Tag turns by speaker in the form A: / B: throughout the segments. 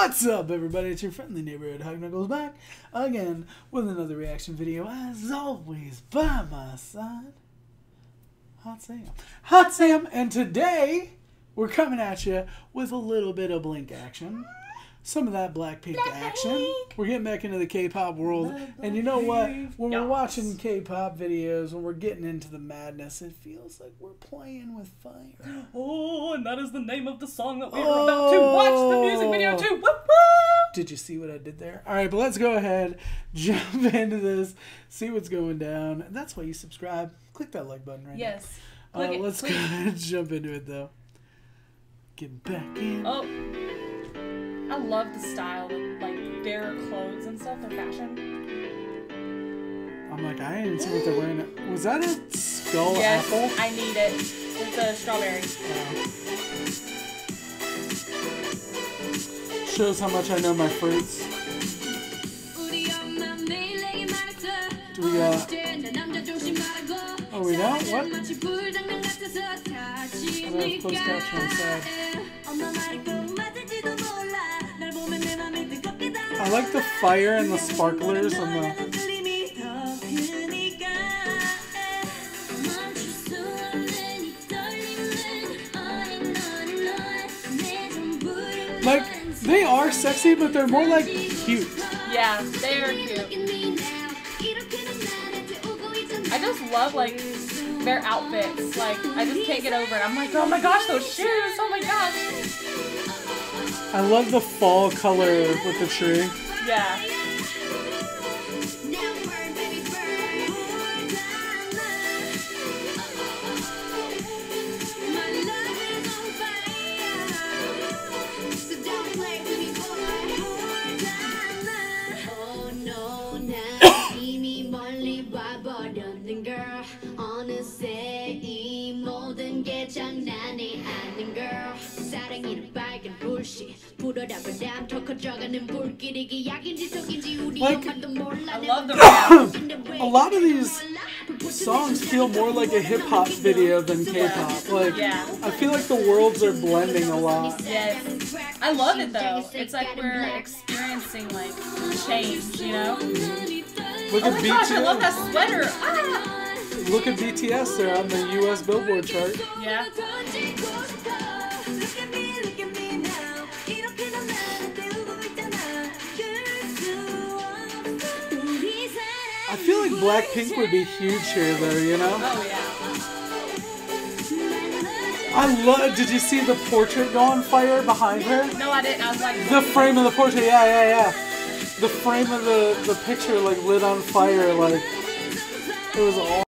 A: What's up, everybody? It's your friendly neighborhood HugKnuckles back again with another reaction video. As always, by my side, HottSamn. HottSamn, and today we're coming at you with a little bit of Blink action. Some of that Blackpink action. We're getting back into the K-pop world. And you know what? When we're watching K-pop videos, when we're getting into the madness, it feels like we're playing with fire.
B: Oh, and that is the name of the song that we were about to watch the music video to. Woo woo!
A: Did you see what I did there? All right, but let's go ahead, jump into this, see what's going down. And that's why you subscribe. Click that like button right now. Let's go ahead and jump into it, though. Get back in.
B: Oh. I love the style of like their clothes and stuff, their fashion.
A: I'm like, I didn't see what they're wearing. Was that a skull apple?
B: Yes, I need it. It's a strawberry.
A: Shows how much I know my fruits. We got... Oh, we don't? What? Oh, there's closed caption on the side. I like the fire and the sparklers on the... Like, they are sexy, but they're more like cute.
B: Yeah, they are cute. I just love, like, their outfits. Like, I just can't get over it. I'm like, oh my gosh, those shoes! Oh my gosh!
A: I love the fall color with the tree.
B: Yeah.
A: Like,
B: I love the rap.
A: A lot of these songs feel more like a hip-hop video than K-pop. Like, I feel like the worlds are blending a lot.
B: Yes. I love it, though. It's like we're experiencing, like, change, you know?
A: Look
B: oh
A: at
B: my gosh, I love that sweater. Ah!
A: Look at BTS, they're on the US Billboard chart.
B: Yeah.
A: I feel like Blackpink would be huge here, though, you know?
B: Oh, yeah.
A: I love... Did you see the portrait go on fire behind her?
B: No, I didn't. I was like...
A: The frame of the portrait, yeah. The frame of the picture, like, lit on fire, like... It was awesome.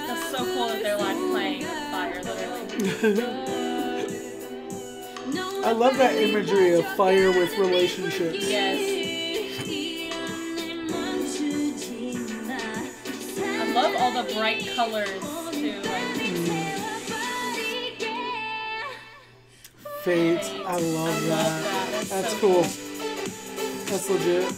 B: That's so cool that they're, like, playing with fire, literally.
A: I love that imagery of fire with relationships.
B: Yes. I love all the bright colors too.
A: Fate, I love that. That's cool. That's legit.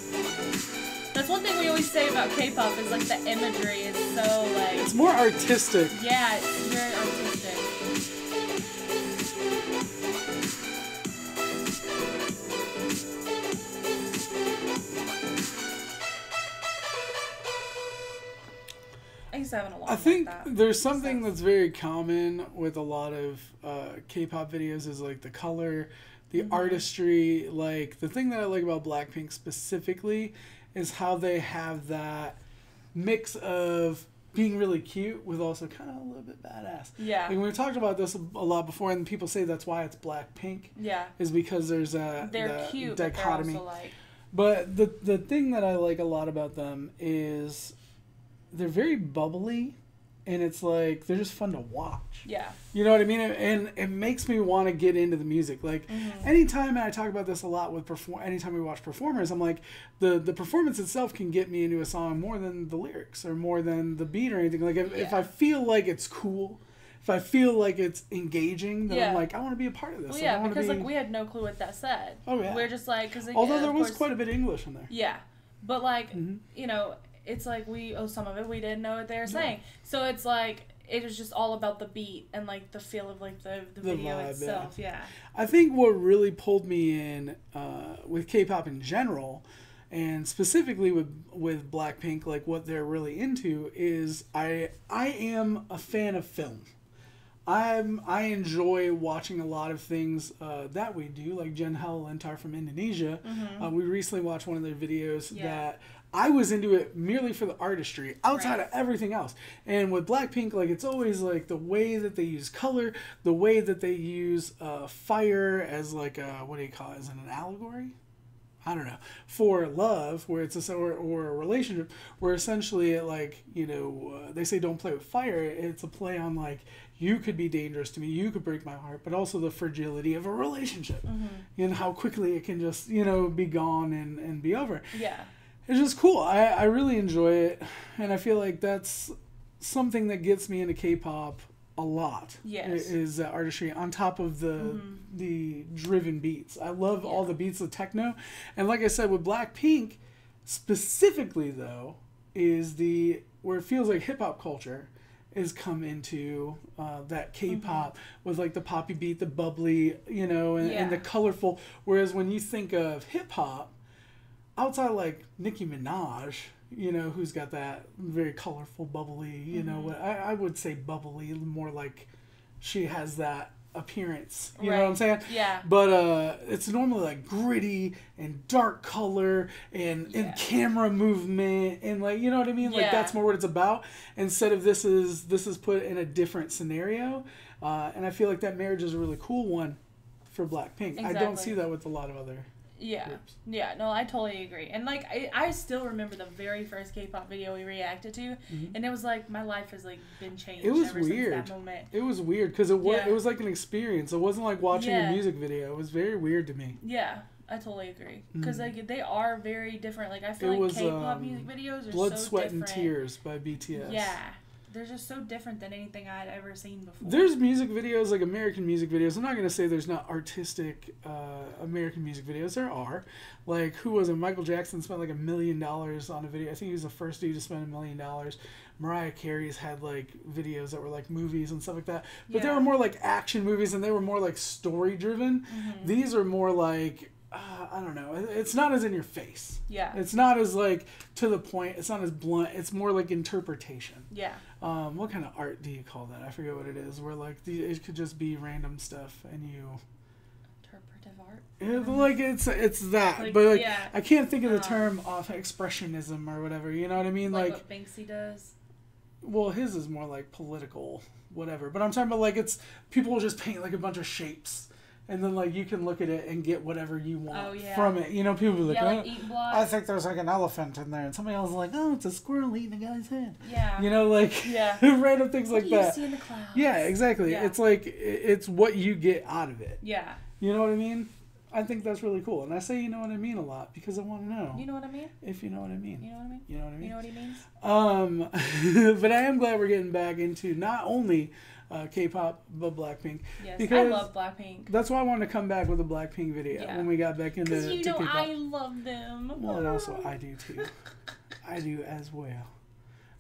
B: That's one thing we always say about K-pop is like the imagery is so like...
A: It's more artistic.
B: Yeah, it's very artistic.
A: I think there's something that's very common with a lot of K-pop videos is like the color, the artistry. Like the thing that I like about Blackpink specifically is how they have that mix of being really cute with also kind of a little bit badass.
B: Yeah.
A: Like we talked about this a lot before, and people say that's why it's Blackpink.
B: Yeah.
A: Is because there's a
B: cute
A: dichotomy.
B: But they're also like...
A: But the thing that I like a lot about them is they're very bubbly, and it's like they're just fun to watch.
B: Yeah.
A: You know what I mean? And it makes me want to get into the music. Like anytime, and I talk about this a lot with anytime we watch performers, I'm like the performance itself can get me into a song more than the lyrics or more than the beat or anything. Like if I feel like it's cool, if I feel like it's engaging, then I'm like, I want to be a part of this.
B: Well, yeah, because like we had no clue what that said.
A: Oh yeah.
B: We're just like, cause
A: although there was quite a bit of English in there.
B: Yeah, but like you know, it's like some of it we didn't know what they were saying. So it's like it was just all about the beat and like the feel of like the video
A: vibe,
B: itself. Yeah.
A: I think what really pulled me in with K-pop in general, and specifically with Blackpink, like what they're really into is I am a fan of film. I enjoy watching a lot of things that we do, like Jen Halilintar from Indonesia. We recently watched one of their videos that I was into it merely for the artistry, outside of everything else. And with Blackpink, like it's always like the way that they use color, the way that they use fire as like a, what do you call it, as an allegory? I don't know, for love, where it's or a relationship, where essentially it like, you know, they say don't play with fire. It's a play on like, you could be dangerous to me, you could break my heart, but also the fragility of a relationship and how quickly it can just, you know, be gone and be over.
B: Yeah.
A: It's just cool. I really enjoy it, and I feel like that's something that gets me into K-pop a lot.
B: Yes.
A: Is the artistry on top of the driven beats. I love all the beats of techno. And like I said, with Blackpink, specifically though, is where it feels like hip-hop culture is come into that K-pop with like the poppy beat, the bubbly, you know, and the colorful. Whereas when you think of hip-hop, outside like Nicki Minaj, you know, who's got that very colorful, bubbly, you know, I would say bubbly, more like she has that appearance, you know what I'm saying?
B: Yeah.
A: But it's normally like gritty and dark color and camera movement and like, you know what I mean? Like that's more what it's about. Instead of this is put in a different scenario. And I feel like that marriage is a really cool one for Blackpink. I don't see that with a lot of other groups.
B: Yeah, no, I totally agree. And like I still remember the very first K-pop video we reacted to, and it was like my life has like been changed.
A: It was
B: ever
A: weird.
B: Since that moment.
A: It was weird because it was like an experience. It wasn't like watching a music video. It was very weird to me.
B: Yeah, I totally agree because like they are very different. Like I feel like K-pop music videos are
A: Blood,
B: so
A: Sweat,
B: different.
A: and Tears by BTS.
B: Yeah. They're just so different than anything I'd ever seen before.
A: There's music videos, like American music videos. I'm not going to say there's not artistic American music videos. There are. Like, who was it? Michael Jackson spent like $1 million on a video. I think he was the first dude to spend $1 million. Mariah Carey's had like videos that were like movies and stuff like that. But they were more like action movies and they were more like story driven. These are more like, I don't know. It's not as in your face.
B: Yeah.
A: It's not as like to the point. It's not as blunt. It's more like interpretation.
B: Yeah.
A: What kind of art do you call that? I forget what it is. Where like it could just be random stuff and you.
B: Interpretive art.
A: Like it's that,
B: like,
A: but like I can't think of the term of expressionism or whatever. You know what I mean?
B: Like what Banksy does.
A: Well, his is more like political, whatever. But I'm talking about like it's people will just paint like a bunch of shapes. And then, like, you can look at it and get whatever you want from it. You know, people are like, I think there's, like, an elephant in there. And somebody else is like, oh, it's a squirrel eating a guy's head.
B: Yeah.
A: You know, like, random things like that.
B: You see in the clouds.
A: Yeah, exactly. Yeah. It's like, it's what you get out of it.
B: Yeah.
A: You know what I mean? I think that's really cool. And I say you know what I mean a lot because I want to know.
B: You know what I mean?
A: If you know what I mean.
B: You know what I mean?
A: You know what I mean?
B: You know what he means?
A: But I am glad we're getting back into not only K-pop, but Blackpink.
B: Yes,
A: because
B: I love Blackpink.
A: That's why I wanted to come back with a Blackpink video when we got back into
B: K-pop. Because you know
A: K-pop.
B: I love them.
A: Well, and also I do too. I do as well.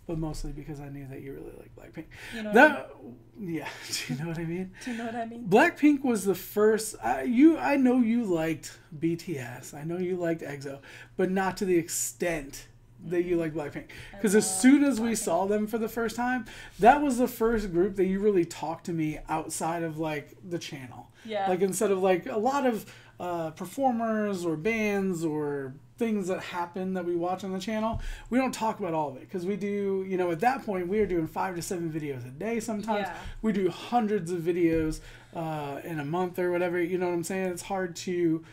A: But mostly because I knew that you really like Blackpink.
B: You know what I mean?
A: Yeah, do you know what I mean?
B: Do you know what I mean?
A: Blackpink was the first. I know you liked BTS. I know you liked EXO, but not to the extent that you like Blackpink. Because as soon as we saw them for the first time, that was the first group that you really talked to me outside of like the channel.
B: Yeah.
A: Like instead of like a lot of performers or bands or things that happen that we watch on the channel, we don't talk about all of it because we do, you know, at that point we are doing 5 to 7 videos a day sometimes. We do hundreds of videos in a month or whatever, you know what I'm saying? It's hard to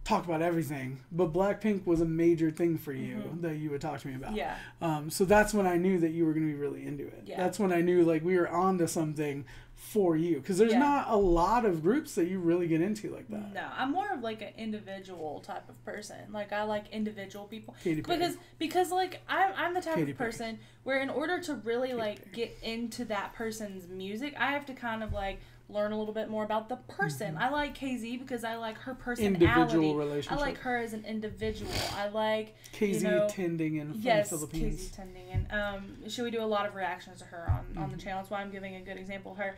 A: talk about everything, but Blackpink was a major thing for you that you would talk to me about. So that's when I knew that you were going to be really into it. That's when I knew like we were onto something for you, because there's
B: Yeah.
A: not a lot of groups that you really get into like that.
B: No, I'm more of like an individual type of person. Like I like individual people
A: Katy Perry.
B: because like I'm the type
A: Katy
B: of
A: Perry.
B: person where in order to really like
A: Perry.
B: get into that person's music, I have to kind of like learn a little bit more about the person. I like KZ because I like her personality.
A: Individual relationship.
B: I like her as an individual. I like
A: KZ Tending in the Philippines.
B: KZ Tending, and we do a lot of reactions to her on the channel. That's why I'm giving a good example of her.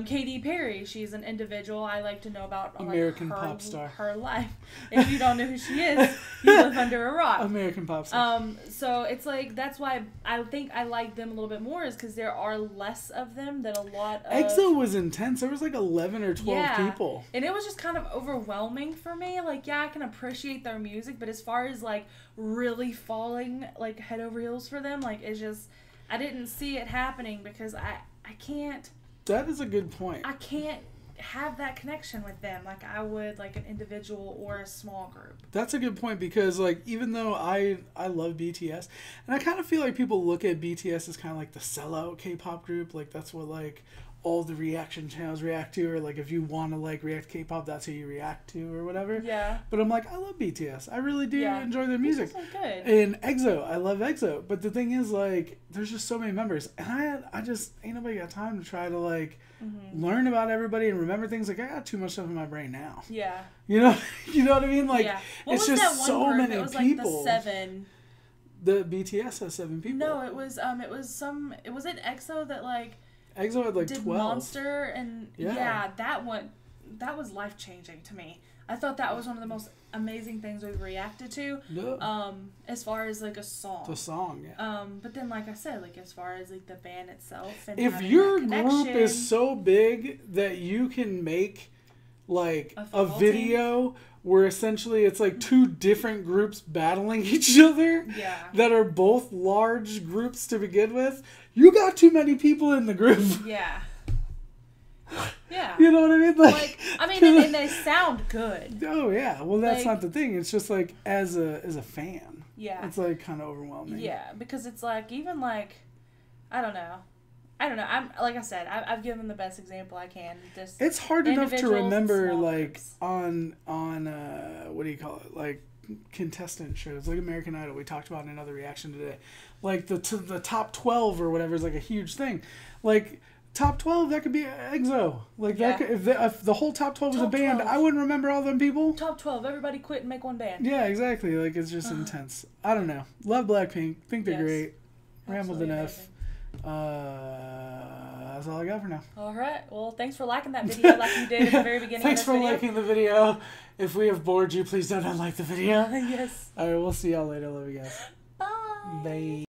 B: Katy Perry, she's an individual. I like to know about
A: American
B: her,
A: pop star.
B: her life. If you don't know who she is, you live under a rock.
A: American pop star.
B: So it's like that's why I think I like them a little bit more, is because there are less of them than a lot of.
A: EXO was intense. There was like 11 or 12 people.
B: And it was just kind of overwhelming for me. Like, yeah, I can appreciate their music, but as far as like really falling like head over heels for them, like it's just I didn't see it happening because I can't.
A: That is a good point.
B: I can't have that connection with them like I would like an individual or a small group.
A: That's a good point, because like even though I love BTS, and I kind of feel like people look at BTS as kind of like the sellout K-pop group, like that's what like all the reaction channels react to, or like if you want to like react to K-pop, that's who you react to or whatever.
B: Yeah.
A: But I'm like, I love BTS. I really do enjoy their music.
B: It's so good.
A: And EXO, I love EXO. But the thing is, like, there's just so many members, and I just ain't nobody got time to try to like learn about everybody and remember things. Like I got too much stuff in my brain now.
B: Yeah.
A: You know what I mean? Like
B: What
A: it's
B: was
A: just
B: that one
A: so
B: group?
A: many
B: It was
A: people.
B: like the 7.
A: The BTS has 7 people.
B: No, it was it EXO that like
A: EXO had like
B: did
A: 12.
B: Monster, and that one, that was life changing to me. I thought that was one of the most amazing things we've reacted to.
A: Yeah.
B: As far as like a song.
A: The song, yeah.
B: But then like I said, like as far as like the band itself, and
A: if
B: having
A: your
B: that
A: group
B: connection,
A: is so big that you can make like a
B: football
A: video where essentially it's like 2 different groups battling each other that are both large groups to begin with, you got too many people in the group.
B: Yeah. Yeah.
A: You know what I mean? Like
B: I mean, and they sound good.
A: Oh yeah. Well, that's
B: Like,
A: not the thing. It's just like as a fan.
B: Yeah.
A: It's like kind of overwhelming.
B: Yeah, because it's like even like I don't know. I'm like I said, I've given the best example I can. Just
A: it's hard enough to
B: individuals,
A: remember
B: small
A: like
B: groups.
A: on what do you call it, like contestant shows like American Idol. We talked about in another reaction today, like the top 12 or whatever is like a huge thing. Like top 12, that could be EXO. Like that could, if the whole top 12 was a band,
B: 12.
A: I wouldn't remember all them people.
B: Top 12, everybody quit and make one band.
A: Yeah, exactly. Like it's just intense. I don't know. Love Blackpink. Think they're
B: Yes.
A: great. Rambled
B: Absolutely
A: enough.
B: amazing.
A: That's all I got for now.
B: All right. Well, thanks for liking that video like you did at the very beginning
A: Thanks
B: of
A: for
B: this video.
A: liking the video. If we have bored you, please don't unlike the video.
B: Yes.
A: All right, we'll see y'all later. Love you guys.
B: Bye.
A: Bye.